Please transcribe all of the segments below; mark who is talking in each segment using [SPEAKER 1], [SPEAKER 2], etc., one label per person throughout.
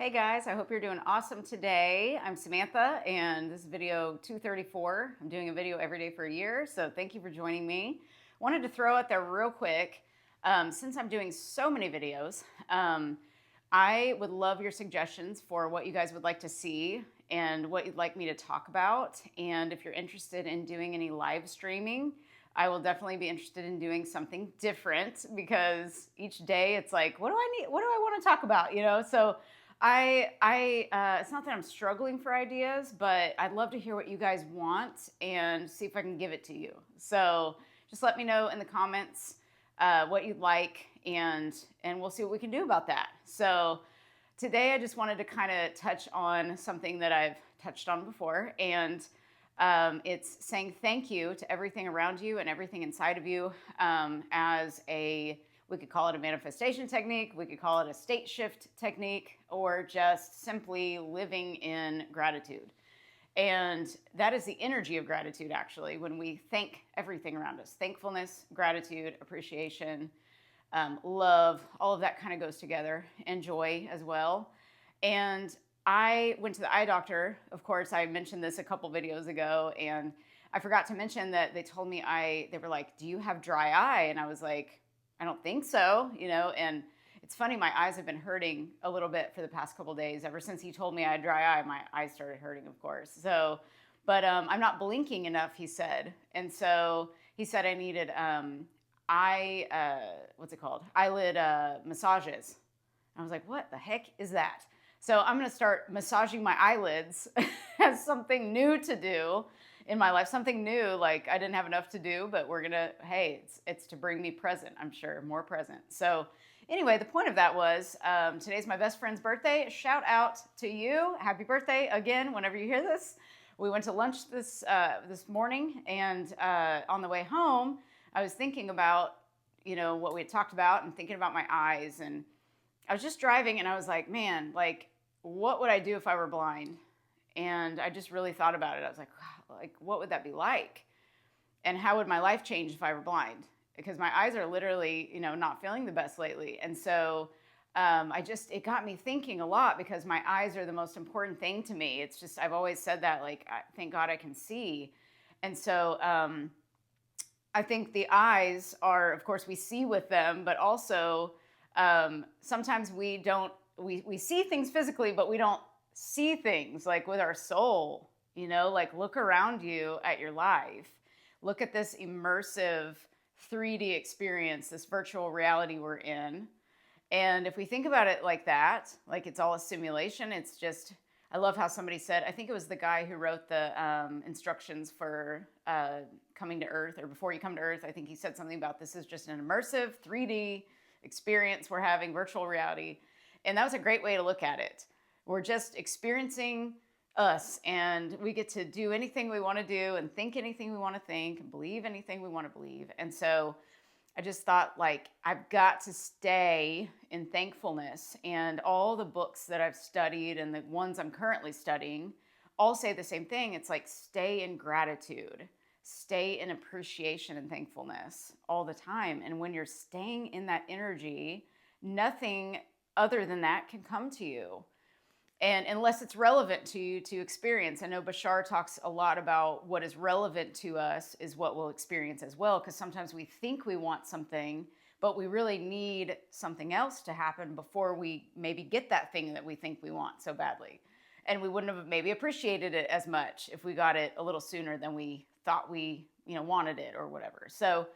[SPEAKER 1] Hey guys, I hope you're doing awesome today. I'm Samantha and this is video 234. I'm doing a video every day for a year, so thank you for joining me. Wanted to throw out there real quick, since I'm doing so many videos, I would love your suggestions for what you guys would like to see and what you'd like me to talk about. And if you're interested in doing any live streaming, I will definitely be interested in doing something different because each day it's like, what do I need? What do I want to talk about? So it's not that I'm struggling for ideas, but I'd love to hear what you guys want and see if I can give it to you. So just let me know in the comments what you'd like, and we'll see what we can do about that. So today I just wanted to kind of touch on something that I've touched on before, and it's saying thank you to everything around you and everything inside of you we could call it a manifestation technique, we could call it a state shift technique, or just simply living in gratitude. And that is the energy of gratitude, actually, when we thank everything around us. Thankfulness, gratitude, appreciation, love, all of that kind of goes together, and joy as well. And I went to the eye doctor. Of course, I mentioned this a couple videos ago, and I forgot to mention that they told me they were like, do you have dry eye? And I was like, I don't think so, and it's funny, my eyes have been hurting a little bit for the past couple days. Ever since he told me I had dry eye, my eyes started hurting, of course. So, but I'm not blinking enough, he said. And so he said I needed eyelid massages. I was like, what the heck is that? So I'm going to start massaging my eyelids as something new to do in my life, something new, like I didn't have enough to do, but it's to bring me present, I'm sure, more present. So anyway, the point of that was, today's my best friend's birthday. Shout out to you. Happy birthday again, whenever you hear this. We went to lunch this morning, and on the way home, I was thinking about, what we had talked about and thinking about my eyes. And I was just driving and I was like, man, like, what would I do if I were blind? And I just really thought about it. I was like, what would that be like? And how would my life change if I were blind? Because my eyes are literally, not feeling the best lately. And so it got me thinking a lot, because my eyes are the most important thing to me. It's just, I've always said that, like, thank God I can see. And so I think the eyes are, of course, we see with them, but also sometimes we see things physically, but we don't see things like with our soul, like look around you at your life. Look at this immersive 3D experience, this virtual reality we're in. And if we think about it like that, like it's all a simulation, it's just, I love how somebody said, I think it was the guy who wrote the instructions for coming to Earth, or before you come to Earth, I think he said something about this is just an immersive 3D experience we're having, virtual reality. And that was a great way to look at it. We're just experiencing us, and we get to do anything we want to do and think anything we want to think and believe anything we want to believe. And so I just thought, like, I've got to stay in thankfulness. And all the books that I've studied and the ones I'm currently studying all say the same thing. It's like, stay in gratitude, stay in appreciation and thankfulness all the time. And when you're staying in that energy, nothing other than that can come to you. And unless it's relevant to you to experience. I know Bashar talks a lot about what is relevant to us is what we'll experience as well, because sometimes we think we want something, but we really need something else to happen before we maybe get that thing that we think we want so badly. And we wouldn't have maybe appreciated it as much if we got it a little sooner than we thought we wanted it or whatever. So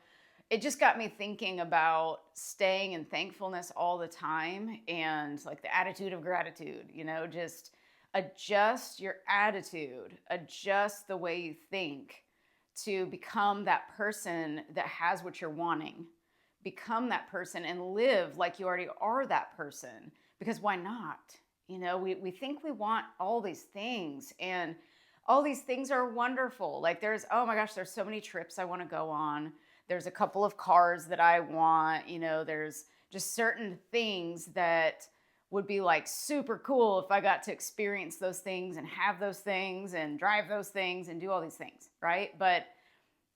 [SPEAKER 1] it just got me thinking about staying in thankfulness all the time, and like the attitude of gratitude, just adjust your attitude, adjust the way you think to become that person that has what you're wanting. Become that person and live like you already are that person, because why not? We think we want all these things, and all these things are wonderful. Like oh my gosh, there's so many trips I want to go on. There's a couple of cars that I want, there's just certain things that would be like super cool if I got to experience those things and have those things and drive those things and do all these things, right? But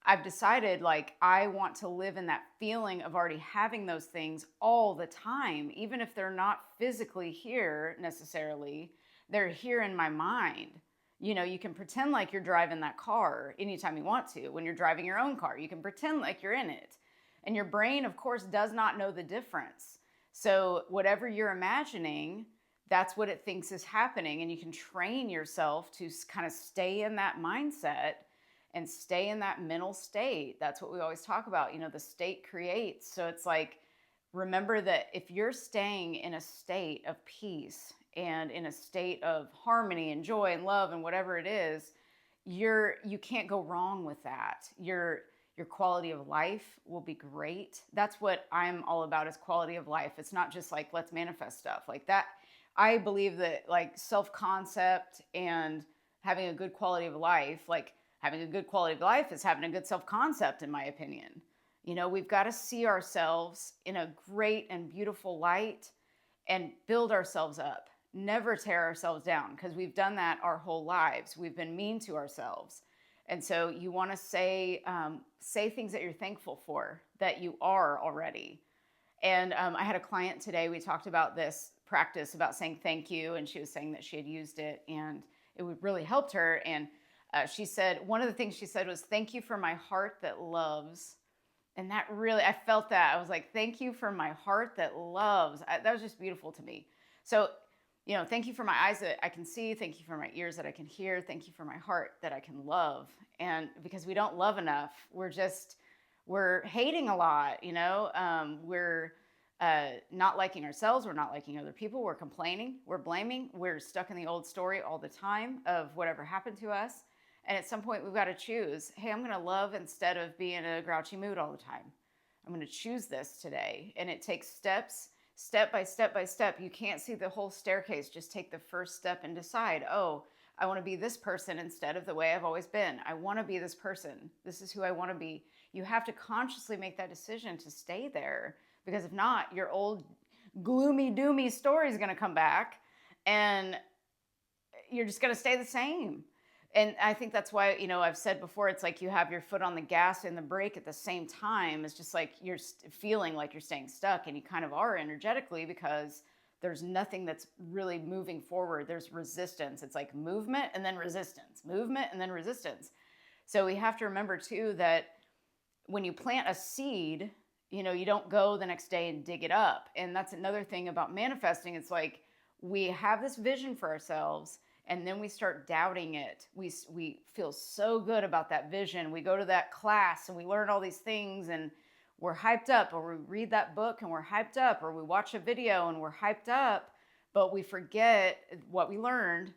[SPEAKER 1] I've decided like I want to live in that feeling of already having those things all the time, even if they're not physically here necessarily, they're here in my mind. You know, you can pretend like you're driving that car anytime you want to. When you're driving your own car, you can pretend like you're in it. And your brain, of course, does not know the difference. So whatever you're imagining, that's what it thinks is happening. And you can train yourself to kind of stay in that mindset and stay in that mental state. That's what we always talk about. You know, the state creates. So it's like, remember that if you're staying in a state of peace and in a state of harmony and joy and love and whatever it is, you can't go wrong with that. Your quality of life will be great. That's what I'm all about, is quality of life. It's not just like, let's manifest stuff like that. I believe that like self-concept and having a good quality of life, like having a good quality of life is having a good self-concept, in my opinion. You know, we've got to see ourselves in a great and beautiful light and build ourselves up. Never tear ourselves down, because we've done that our whole lives. We've been mean to ourselves. And so you want to say things that you're thankful for, that you are already. And I had a client today, we talked about this practice about saying thank you, and she was saying that she had used it and it really helped her. And she said, one of the things she said was, thank you for my heart that loves. And that really, I felt that. I was like, thank you for my heart that loves. That was just beautiful to me. So, you know, thank you for my eyes that I can see. Thank you for my ears that I can hear. Thank you for my heart that I can love. And because we don't love enough, we're hating a lot, you know, we're not liking ourselves. We're not liking other people. We're complaining. We're blaming. We're stuck in the old story all the time of whatever happened to us. And at some point we've got to choose, hey, I'm going to love instead of be in a grouchy mood all the time. I'm going to choose this today. And it takes steps, step by step by step. You can't see the whole staircase. Just take the first step and decide, oh, I want to be this person instead of the way I've always been. I want to be this person. This is who I want to be. You have to consciously make that decision to stay there, because if not, your old gloomy, doomy story is going to come back and you're just going to stay the same. And I think that's why, you know, I've said before, it's like you have your foot on the gas and the brake at the same time. It's just like you're feeling like you're staying stuck, and you kind of are energetically, because there's nothing that's really moving forward. There's resistance. It's like movement and then resistance, movement and then resistance. So we have to remember too that when you plant a seed, you know, you don't go the next day and dig it up. And that's another thing about manifesting. It's like we have this vision for ourselves, and then we start doubting it. We feel so good about that vision. We go to that class and we learn all these things and we're hyped up, or we read that book and we're hyped up, or we watch a video and we're hyped up, but we forget what we learned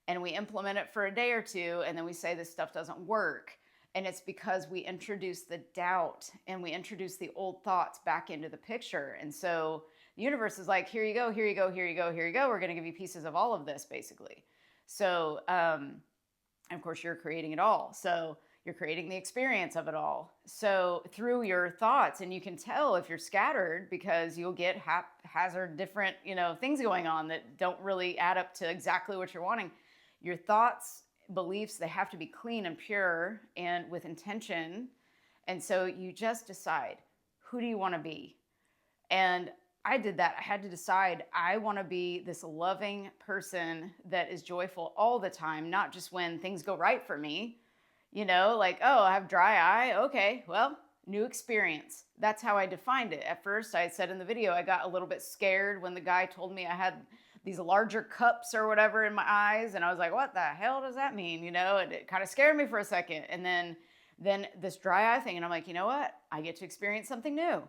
[SPEAKER 1] and we implement it for a day or two, and then we say this stuff doesn't work. And it's because we introduce the doubt and we introduce the old thoughts back into the picture. And so the universe is like, here you go, here you go, here you go, here you go. We're going to give you pieces of all of this, basically. So, of course, you're creating it all. So you're creating the experience of it all. So through your thoughts, and you can tell if you're scattered, because you'll get haphazard different, you know, things going on that don't really add up to exactly what you're wanting. Your thoughts, beliefs, they have to be clean and pure and with intention. And so you just decide, who do you want to be? And I did that. I had to decide, I want to be this loving person that is joyful all the time, not just when things go right for me. You know, like, oh, I have dry eye. Okay, well, new experience. That's how I defined it. At first, I said in the video, I got a little bit scared when the guy told me I had these larger cups or whatever in my eyes. And I was like, what the hell does that mean? You know, and it kind of scared me for a second. And then this dry eye thing. And I'm like, you know what? I get to experience something new.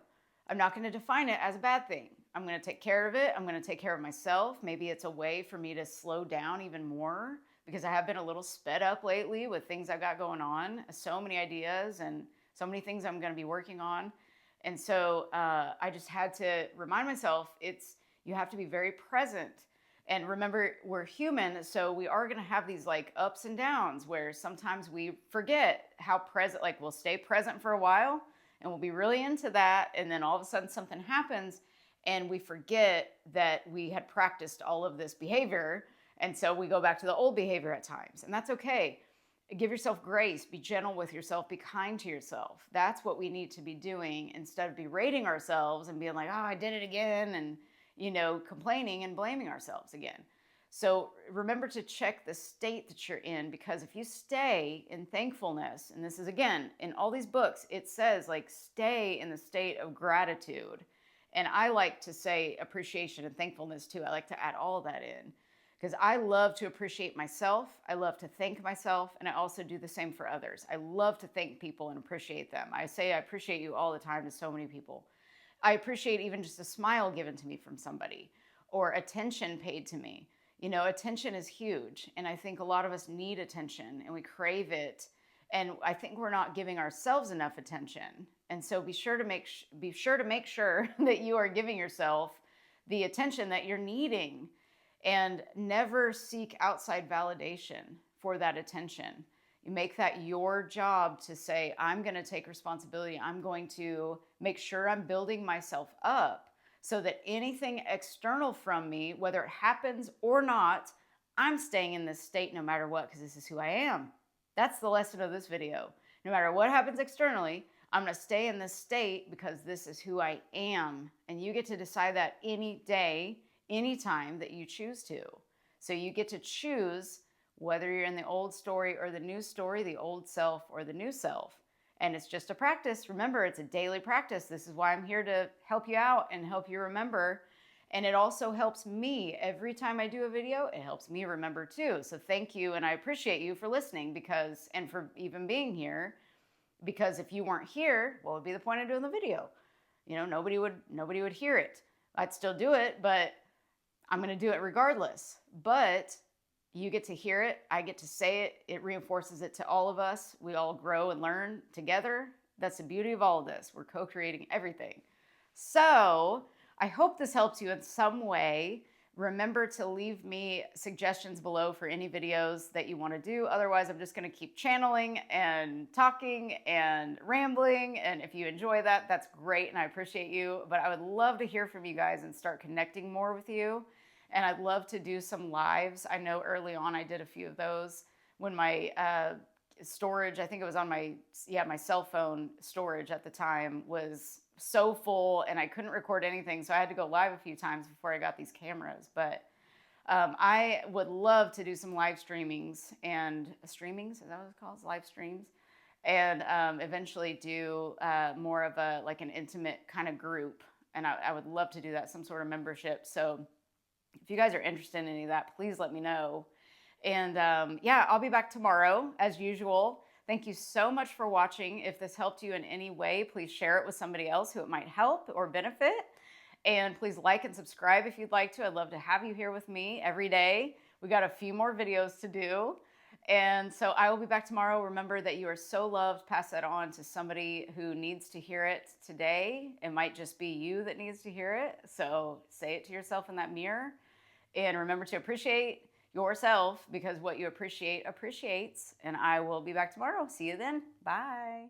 [SPEAKER 1] I'm not going to define it as a bad thing. I'm going to take care of it. I'm going to take care of myself. Maybe it's a way for me to slow down even more, because I have been a little sped up lately with things I've got going on. So many ideas and so many things I'm going to be working on. And so I just had to remind myself, you have to be very present. And remember, we're human, so we are going to have these like ups and downs where sometimes we forget how present, like we'll stay present for a while and we'll be really into that. And then all of a sudden something happens and we forget that we had practiced all of this behavior. And so we go back to the old behavior at times, and that's okay. Give yourself grace, be gentle with yourself, be kind to yourself. That's what we need to be doing instead of berating ourselves and being like, oh, I did it again, and, complaining and blaming ourselves again. So remember to check the state that you're in, because if you stay in thankfulness, and this is again, in all these books, it says like stay in the state of gratitude. And I like to say appreciation and thankfulness too. I like to add all of that in, because I love to appreciate myself. I love to thank myself. And I also do the same for others. I love to thank people and appreciate them. I say I appreciate you all the time to so many people. I appreciate even just a smile given to me from somebody, or attention paid to me. Attention is huge. And I think a lot of us need attention and we crave it. And I think we're not giving ourselves enough attention. And so be sure to make sure that you are giving yourself the attention that you're needing. And never seek outside validation for that attention. You make that your job to say, I'm going to take responsibility. I'm going to make sure I'm building myself up so that anything external from me, whether it happens or not, I'm staying in this state no matter what, because this is who I am. That's the lesson of this video. No matter what happens externally, I'm going to stay in this state because this is who I am. And you get to decide that any day, anytime that you choose to. So you get to choose whether you're in the old story or the new story, the old self or the new self. And it's just a practice. Remember, it's a daily practice. This is why I'm here to help you out and help you remember. And it also helps me. Every time I do a video, it helps me remember too. So thank you, and I appreciate you for listening and for even being here. Because if you weren't here, what would be the point of doing the video? Nobody would hear it. I'd still do it, but I'm going to do it regardless. But you get to hear it. I get to say it. It reinforces it to all of us. We all grow and learn together. That's the beauty of all of this. We're co-creating everything. So I hope this helps you in some way. Remember to leave me suggestions below for any videos that you want to do. Otherwise, I'm just going to keep channeling and talking and rambling. And if you enjoy that, that's great. And I appreciate you. But I would love to hear from you guys and start connecting more with you. And I'd love to do some lives. I know early on I did a few of those when my storage, I think it was on my cell phone storage at the time was so full and I couldn't record anything. So I had to go live a few times before I got these cameras. But I would love to do some live streamings and streamings, is that what it's called? Live streams. And eventually do more of an intimate kind of group. And I would love to do that, some sort of membership. So if you guys are interested in any of that, please let me know. And I'll be back tomorrow as usual. Thank you so much for watching. If this helped you in any way, please share it with somebody else who it might help or benefit. And please like and subscribe if you'd like to. I'd love to have you here with me every day. We got a few more videos to do. And so I will be back tomorrow. Remember that you are so loved. Pass that on to somebody who needs to hear it today. It might just be you that needs to hear it. So say it to yourself in that mirror. And remember to appreciate yourself, because what you appreciate appreciates. And I will be back tomorrow. See you then. Bye.